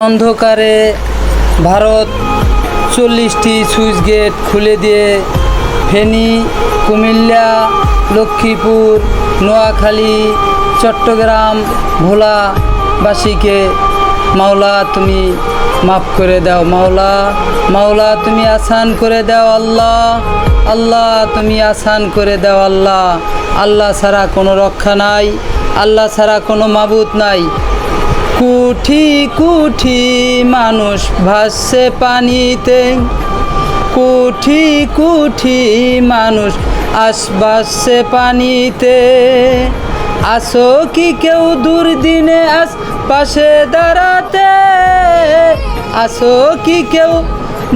অন্ধকারে Bharat 40টি switch gate খুলে দিয়ে ফেনী, কুমিল্লা, লক্ষ্মীপুর, নোয়াখালী, চট্টগ্রাম, ভোলাবাসীকে মাওলা তুমি মাফ করে দাও। মাওলা মাওলা তুমি আসান করে দাও। আল্লাহ আল্লাহ তুমি আসান করে দাও। আল্লাহ আল্লাহ ছাড়া কোনো রক্ষা নাই, আল্লাহ ছাড়া কোনো মাবুদ নাই। কোটি কোটি মানুষ ভাসছে পানিতে, কোটি কোটি মানুষ ভাসছে পানিতে। আসো কি কেউ দুর্দিনে পাশে দাঁড়াতে, আসো কি কেউ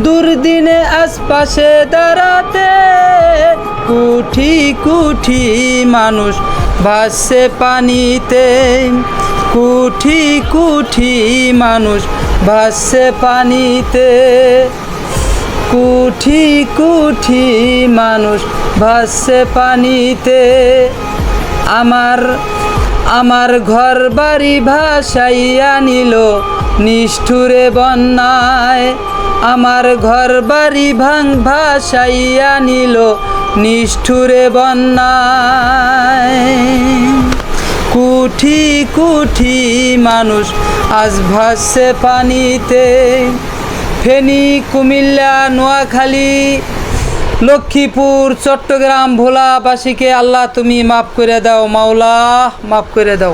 দুর্দিনে পাশে দাঁড়াতে। কোটি কোটি মানুষ ভাসছে পানিতে, কোটি কোটি মানুষ ভাসছে পানিতে, কোটি কোটি মানুষ ভাসছে পানিতে। আমার ঘর বাড়ি ভাসাইয়া নিল নিষ্ঠুরে বন্যায়, আমার ঘর বাড়ি ভাসাইয়া নিল নিষ্ঠুরে বন্যায়। কোটি কোটি মানুষ আজ ভাসছে পানিতে। ফেনী, কুমিল্লা, নোয়াখালী, লক্ষ্মীপুর, চট্টগ্রাম, ভোলাবাসীকে আল্লাহ তুমি মাফ করে দাও। মাওলা মাফ করে দাও।